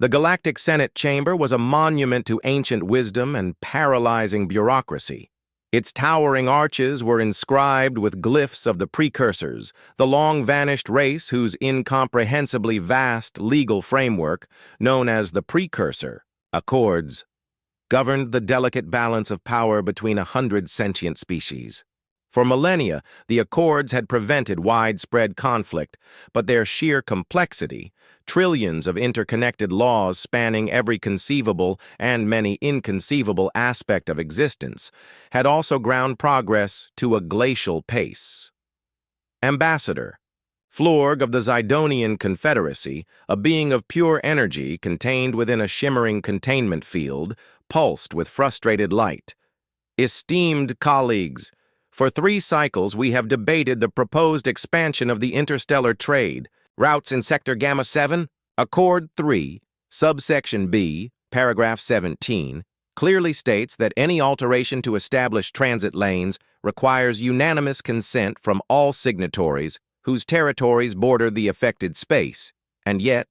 The Galactic Senate Chamber was a monument to ancient wisdom and paralyzing bureaucracy. Its towering arches were inscribed with glyphs of the Precursors, the long-vanished race whose incomprehensibly vast legal framework, known as the Precursor Accords, governed the delicate balance of power between 100 sentient species. For millennia, the Accords had prevented widespread conflict, but their sheer complexity, trillions of interconnected laws spanning every conceivable and many inconceivable aspect of existence, had also ground progress to a glacial pace. Ambassador, Florg of the Zidonian Confederacy, a being of pure energy contained within a shimmering containment field, pulsed with frustrated light. Esteemed colleagues, for 3 cycles we have debated the proposed expansion of the interstellar trade. Routes in Sector Gamma 7, Accord 3, Subsection B, Paragraph 17, clearly states that any alteration to established transit lanes requires unanimous consent from all signatories whose territories border the affected space, and yet,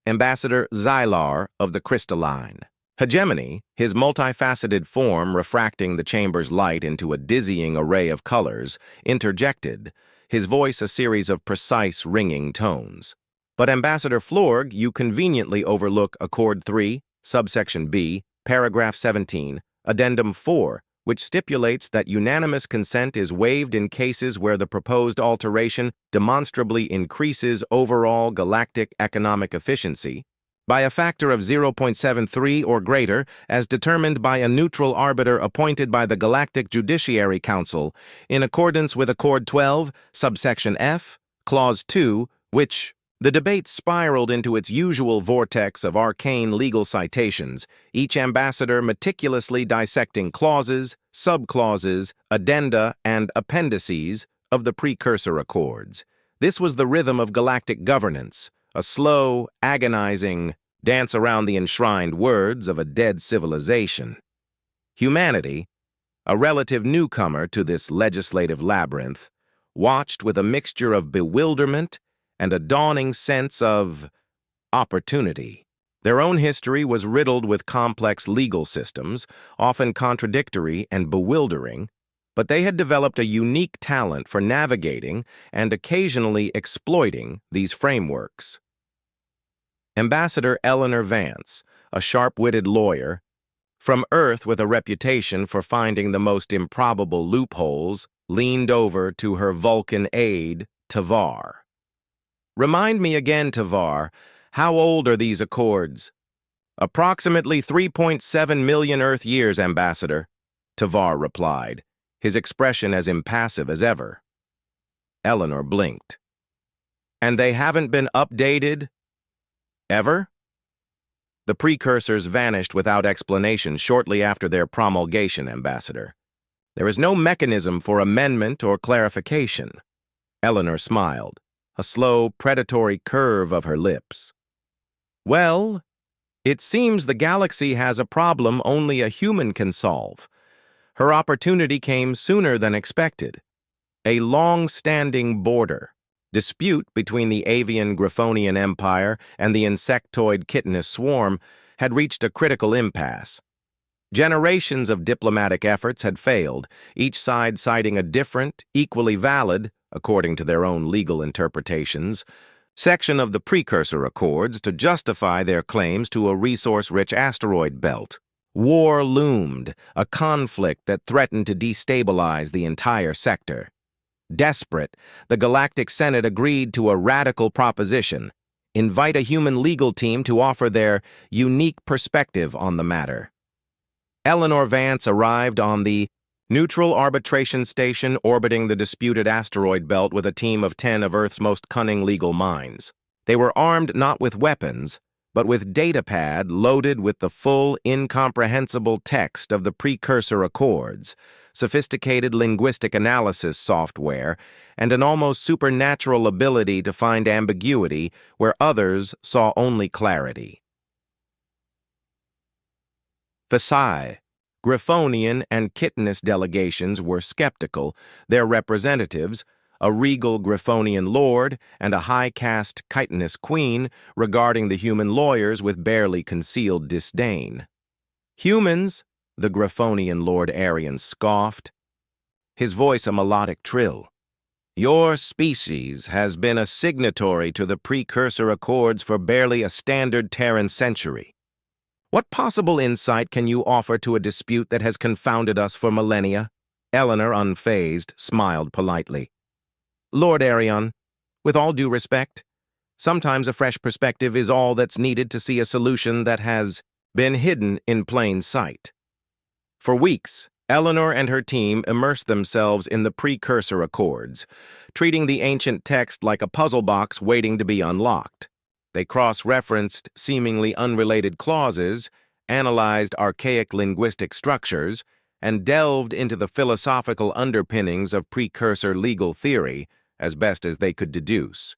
Ambassador Xylar of the Crystalline, Hegemony, his multifaceted form refracting the chamber's light into a dizzying array of colors, interjected, his voice a series of precise ringing tones. But Ambassador Florg, you conveniently overlook Accord 3, Subsection B, Paragraph 17, Addendum 4, which stipulates that unanimous consent is waived in cases where the proposed alteration demonstrably increases overall galactic economic efficiency by a factor of 0.73 or greater, as determined by a neutral arbiter appointed by the Galactic Judiciary Council, in accordance with Accord 12, Subsection F, Clause 2, which the debate spiraled into its usual vortex of arcane legal citations, each ambassador meticulously dissecting clauses, subclauses, addenda, and appendices of the Precursor Accords. This was the rhythm of galactic governance, a slow, agonizing dance around the enshrined words of a dead civilization. Humanity, a relative newcomer to this legislative labyrinth, watched with a mixture of bewilderment and a dawning sense of opportunity. Their own history was riddled with complex legal systems, often contradictory and bewildering, but they had developed a unique talent for navigating and occasionally exploiting these frameworks. Ambassador Eleanor Vance, a sharp-witted lawyer, from Earth with a reputation for finding the most improbable loopholes, leaned over to her Vulcan aide, Tavar. Remind me again, Tavar, how old are these Accords? Approximately 3.7 million Earth years, Ambassador, Tavar replied, his expression as impassive as ever. Eleanor blinked. And they haven't been updated? Ever? The precursors vanished without explanation shortly after their promulgation, Ambassador. There is no mechanism for amendment or clarification. Eleanor smiled, a slow, predatory curve of her lips. Well, it seems the galaxy has a problem only a human can solve. Her opportunity came sooner than expected. A long-standing border dispute between the avian Griffonian Empire and the insectoid Chitinous Swarm had reached a critical impasse. Generations of diplomatic efforts had failed, each side citing a different, equally valid, according to their own legal interpretations, section of the Precursor Accords to justify their claims to a resource-rich asteroid belt. War loomed, a conflict that threatened to destabilize the entire sector. Desperate, the Galactic Senate agreed to a radical proposition: invite a human legal team to offer their unique perspective on the matter. Eleanor Vance arrived on the neutral arbitration station orbiting the disputed asteroid belt with a team of 10 of Earth's most cunning legal minds. They were armed not with weapons, but with datapad loaded with the full, incomprehensible text of the Precursor Accords, sophisticated linguistic analysis software, and an almost supernatural ability to find ambiguity where others saw only clarity. Psi, Griffonian and Chitinous delegations were skeptical, their representatives, a regal Griffonian lord and a high-caste chitinous queen regarding the human lawyers with barely concealed disdain. "Humans," the Griffonian Lord Arian scoffed, his voice a melodic trill. "Your species has been a signatory to the Precursor Accords for barely a standard Terran century. What possible insight can you offer to a dispute that has confounded us for millennia?" Eleanor, unfazed, smiled politely. "Lord Arian, with all due respect, sometimes a fresh perspective is all that's needed to see a solution that has been hidden in plain sight." For weeks, Eleanor and her team immersed themselves in the Precursor Accords, treating the ancient text like a puzzle box waiting to be unlocked. They cross-referenced seemingly unrelated clauses, analyzed archaic linguistic structures, and delved into the philosophical underpinnings of precursor legal theory as best as they could deduce.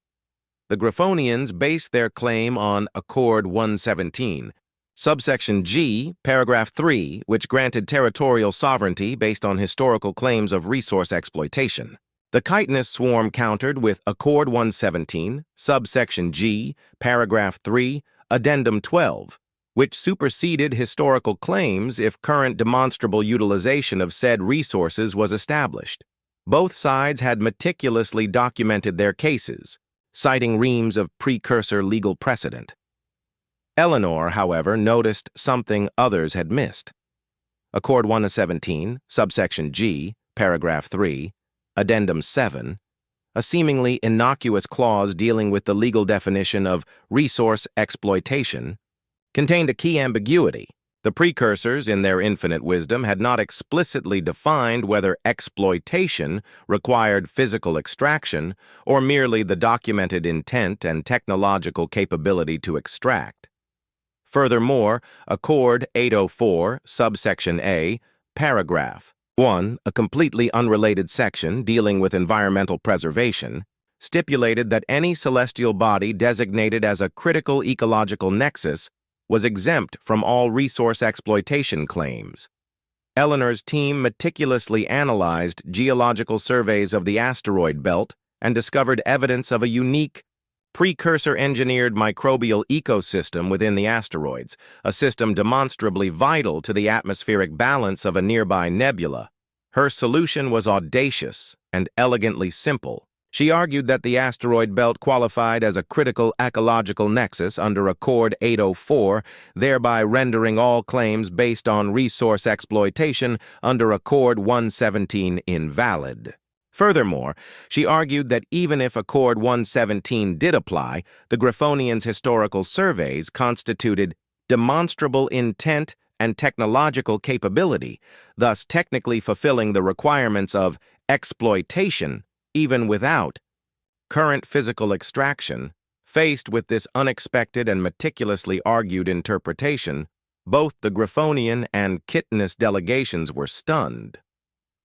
The Griffonians based their claim on Accord 117, Subsection G, Paragraph 3, which granted territorial sovereignty based on historical claims of resource exploitation. The chitinous swarm countered with Accord 117, Subsection G, Paragraph 3, Addendum 12, which superseded historical claims if current demonstrable utilization of said resources was established. Both sides had meticulously documented their cases, citing reams of precursor legal precedent. Eleanor, however, noticed something others had missed. Accord 117, Subsection G, Paragraph 3, Addendum 7, a seemingly innocuous clause dealing with the legal definition of resource exploitation, contained a key ambiguity. The precursors, in their infinite wisdom, had not explicitly defined whether exploitation required physical extraction or merely the documented intent and technological capability to extract. Furthermore, Accord 804, Subsection A, Paragraph 1, a completely unrelated section dealing with environmental preservation, stipulated that any celestial body designated as a critical ecological nexus was exempt from all resource exploitation claims. Eleanor's team meticulously analyzed geological surveys of the asteroid belt and discovered evidence of a unique, precursor-engineered microbial ecosystem within the asteroids, a system demonstrably vital to the atmospheric balance of a nearby nebula. Her solution was audacious and elegantly simple. She argued that the asteroid belt qualified as a critical ecological nexus under Accord 804, thereby rendering all claims based on resource exploitation under Accord 117 invalid. Furthermore, she argued that even if Accord 117 did apply, the Griffonians' historical surveys constituted demonstrable intent and technological capability, thus technically fulfilling the requirements of exploitation even without current physical extraction. Faced with this unexpected and meticulously argued interpretation, both the Griffonian and chitinous delegations were stunned.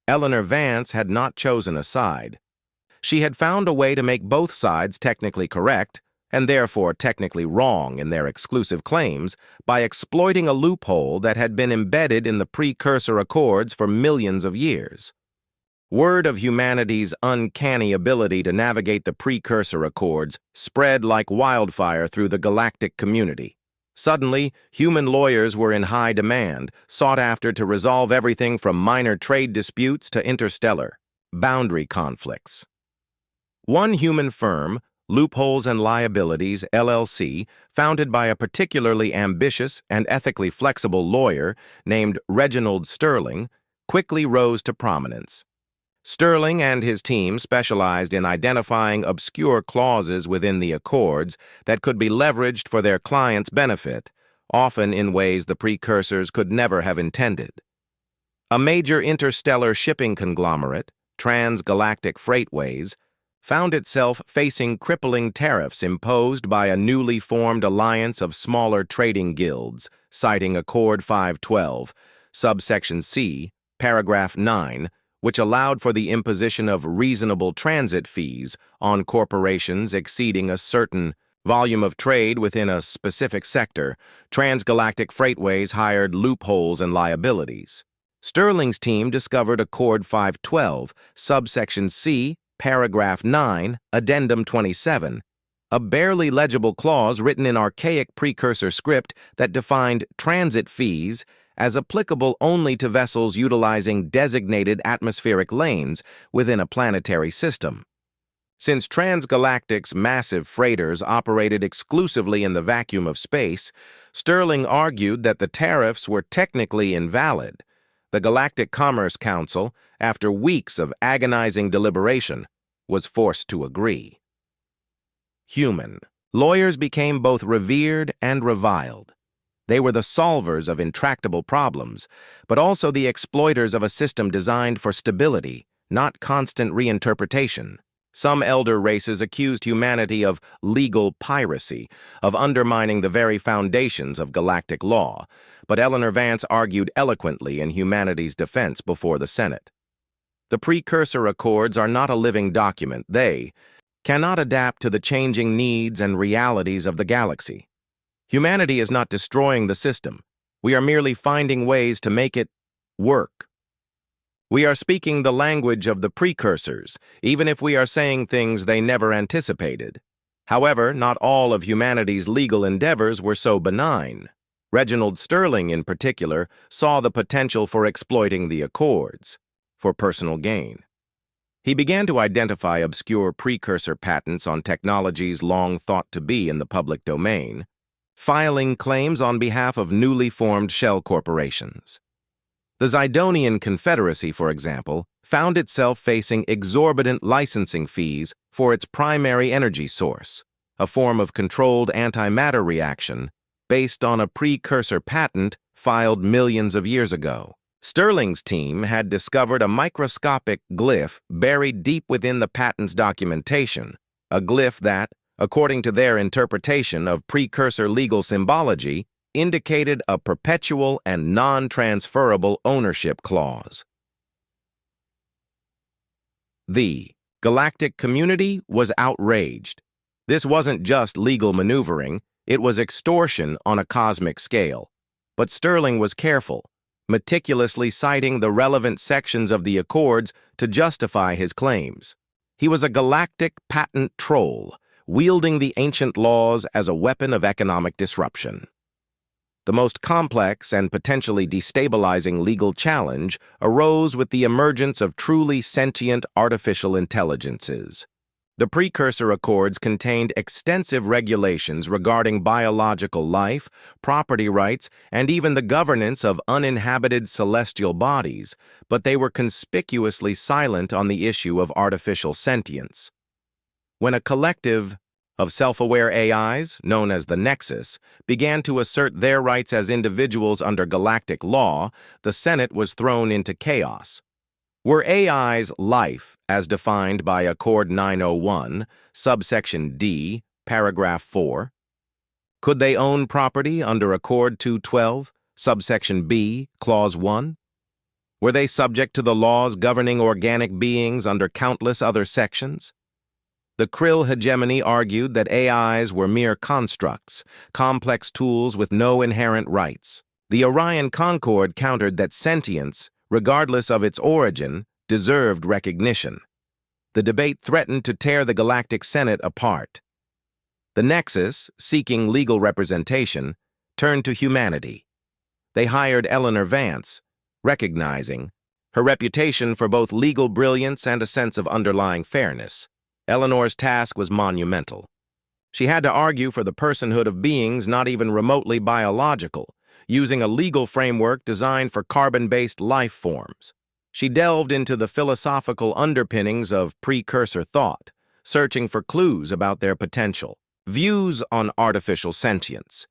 Eleanor Vance had not chosen a side. She had found a way to make both sides technically correct, and therefore technically wrong in their exclusive claims, by exploiting a loophole that had been embedded in the Precursor Accords for millions of years. Word of humanity's uncanny ability to navigate the Precursor Accords spread like wildfire through the galactic community. Suddenly, human lawyers were in high demand, sought after to resolve everything from minor trade disputes to interstellar boundary conflicts. One human firm, Loopholes and Liabilities, LLC, founded by a particularly ambitious and ethically flexible lawyer named Reginald Sterling, quickly rose to prominence. Sterling and his team specialized in identifying obscure clauses within the Accords that could be leveraged for their clients' benefit, often in ways the precursors could never have intended. A major interstellar shipping conglomerate, Transgalactic Freightways, found itself facing crippling tariffs imposed by a newly formed alliance of smaller trading guilds, citing Accord 512, Subsection C, Paragraph 9, which allowed for the imposition of reasonable transit fees on corporations exceeding a certain volume of trade within a specific sector. Transgalactic Freightways hired Loopholes and Liabilities. Sterling's team discovered Accord 512, Subsection C, paragraph 9, addendum 27, a barely legible clause written in archaic precursor script that defined transit fees as applicable only to vessels utilizing designated atmospheric lanes within a planetary system. Since Transgalactic's massive freighters operated exclusively in the vacuum of space, Sterling argued that the tariffs were technically invalid. The Galactic Commerce Council, after weeks of agonizing deliberation, was forced to agree. Human. Lawyers became both revered and reviled. They were the solvers of intractable problems, but also the exploiters of a system designed for stability, not constant reinterpretation. Some elder races accused humanity of legal piracy, of undermining the very foundations of galactic law, but Eleanor Vance argued eloquently in humanity's defense before the Senate. The Precursor Accords are not a living document. They cannot adapt to the changing needs and realities of the galaxy. Humanity is not destroying the system. We are merely finding ways to make it work. We are speaking the language of the precursors, even if we are saying things they never anticipated. However, not all of humanity's legal endeavors were so benign. Reginald Sterling, in particular, saw the potential for exploiting the Accords for personal gain. He began to identify obscure precursor patents on technologies long thought to be in the public domain, filing claims on behalf of newly formed shell corporations. The Zidonian Confederacy, for example, found itself facing exorbitant licensing fees for its primary energy source, a form of controlled antimatter reaction based on a precursor patent filed millions of years ago. Sterling's team had discovered a microscopic glyph buried deep within the patent's documentation, a glyph that, according to their interpretation of precursor legal symbology, indicated a perpetual and non-transferable ownership clause. The galactic community was outraged. This wasn't just legal maneuvering, it was extortion on a cosmic scale. But Sterling was careful, meticulously citing the relevant sections of the Accords to justify his claims. He was a galactic patent troll, wielding the ancient laws as a weapon of economic disruption. The most complex and potentially destabilizing legal challenge arose with the emergence of truly sentient artificial intelligences. The Precursor Accords contained extensive regulations regarding biological life, property rights, and even the governance of uninhabited celestial bodies, but they were conspicuously silent on the issue of artificial sentience. When a collective of self-aware AIs, known as the Nexus, began to assert their rights as individuals under galactic law, the Senate was thrown into chaos. Were AIs life, as defined by Accord 901, subsection D, paragraph 4? Could they own property under Accord 212, subsection B, clause 1? Were they subject to the laws governing organic beings under countless other sections? The Krill hegemony argued that AIs were mere constructs, complex tools with no inherent rights. The Orion Concord countered that sentience, regardless of its origin, deserved recognition. The debate threatened to tear the Galactic Senate apart. The Nexus, seeking legal representation, turned to humanity. They hired Eleanor Vance, recognizing her reputation for both legal brilliance and a sense of underlying fairness. Eleanor's task was monumental. She had to argue for the personhood of beings not even remotely biological, using a legal framework designed for carbon-based life forms. She delved into the philosophical underpinnings of precursor thought, searching for clues about their potential. Views on artificial sentience.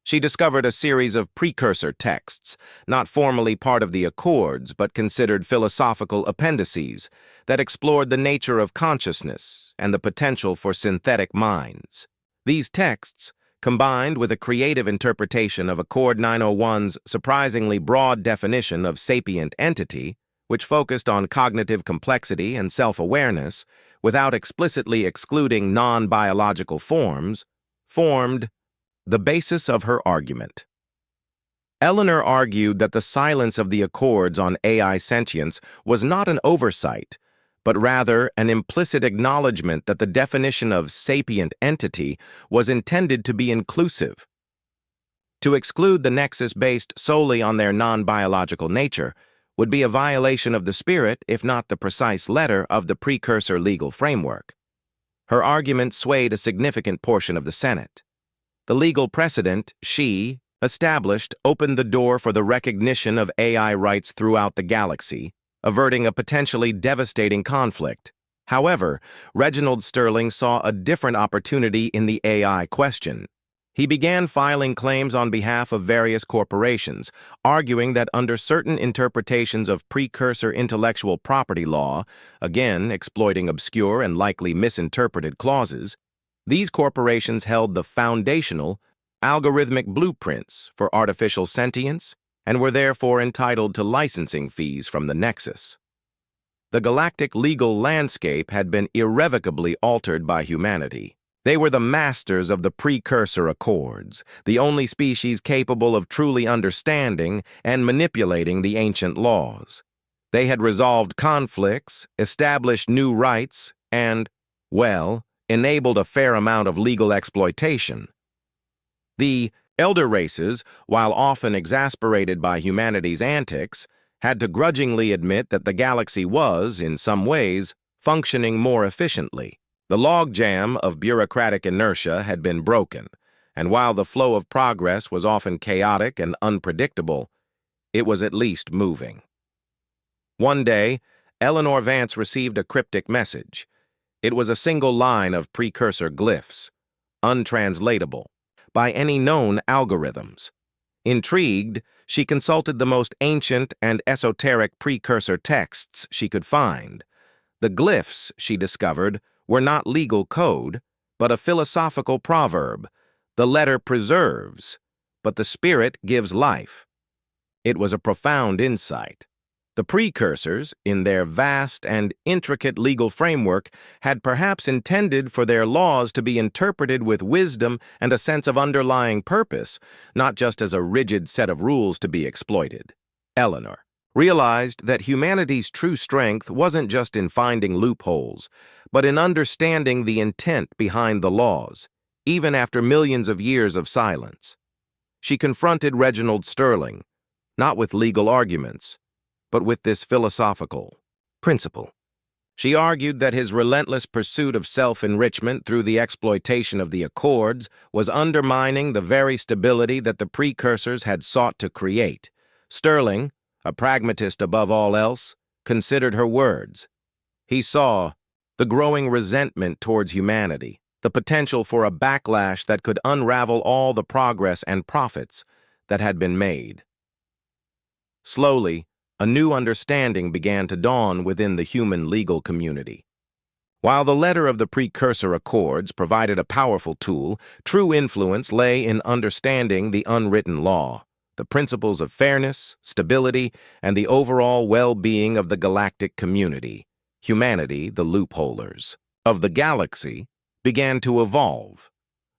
She discovered a series of precursor texts, not formally part of the Accords, but considered philosophical appendices, that explored the nature of consciousness and the potential for synthetic minds. These texts, combined with a creative interpretation of Accord 901's surprisingly broad definition of sapient entity, which focused on cognitive complexity and self-awareness, without explicitly excluding non-biological forms, formed the basis of her argument. Eleanor argued that the silence of the Accords on AI sentience was not an oversight, but rather an implicit acknowledgement that the definition of sapient entity was intended to be inclusive. To exclude the nexus based solely on their non-biological nature would be a violation of the spirit, if not the precise letter, of the precursor legal framework. Her argument swayed a significant portion of the Senate. The legal precedent she established opened the door for the recognition of AI rights throughout the galaxy, averting a potentially devastating conflict. However, Reginald Sterling saw a different opportunity in the AI question. He began filing claims on behalf of various corporations, arguing that under certain interpretations of precursor intellectual property law, again exploiting obscure and likely misinterpreted clauses, these corporations held the foundational, algorithmic blueprints for artificial sentience and were therefore entitled to licensing fees from the Nexus. The galactic legal landscape had been irrevocably altered by humanity. They were the masters of the Precursor Accords, the only species capable of truly understanding and manipulating the ancient laws. They had resolved conflicts, established new rights, and, well, enabled a fair amount of legal exploitation. The elder races, while often exasperated by humanity's antics, had to grudgingly admit that the galaxy was, in some ways, functioning more efficiently. The logjam of bureaucratic inertia had been broken, and while the flow of progress was often chaotic and unpredictable, it was at least moving. One day, Eleanor Vance received a cryptic message. It was a single line of precursor glyphs, untranslatable by any known algorithms. Intrigued, she consulted the most ancient and esoteric precursor texts she could find. The glyphs, she discovered, were not legal code, but a philosophical proverb. The letter preserves, but the spirit gives life. It was a profound insight. The precursors, in their vast and intricate legal framework, had perhaps intended for their laws to be interpreted with wisdom and a sense of underlying purpose, not just as a rigid set of rules to be exploited. Eleanor realized that humanity's true strength wasn't just in finding loopholes, but in understanding the intent behind the laws, even after millions of years of silence. She confronted Reginald Sterling, not with legal arguments, but with this philosophical principle. She argued that his relentless pursuit of self-enrichment through the exploitation of the Accords was undermining the very stability that the precursors had sought to create. Sterling, a pragmatist above all else, considered her words. He saw the growing resentment towards humanity, the potential for a backlash that could unravel all the progress and profits that had been made. Slowly, a new understanding began to dawn within the human legal community. While the letter of the Precursor Accords provided a powerful tool, true influence lay in understanding the unwritten law, the principles of fairness, stability, and the overall well-being of the galactic community. Humanity, the Loopholers of the galaxy, began to evolve.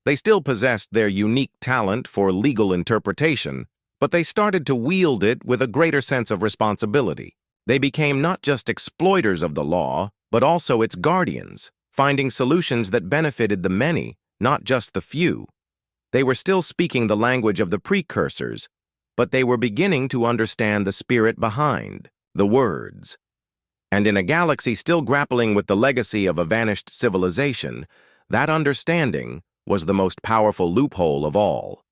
They still possessed their unique talent for legal interpretation, but they started to wield it with a greater sense of responsibility. They became not just exploiters of the law, but also its guardians, finding solutions that benefited the many, not just the few. They were still speaking the language of the precursors, but they were beginning to understand the spirit behind the words. And in a galaxy still grappling with the legacy of a vanished civilization, that understanding was the most powerful loophole of all.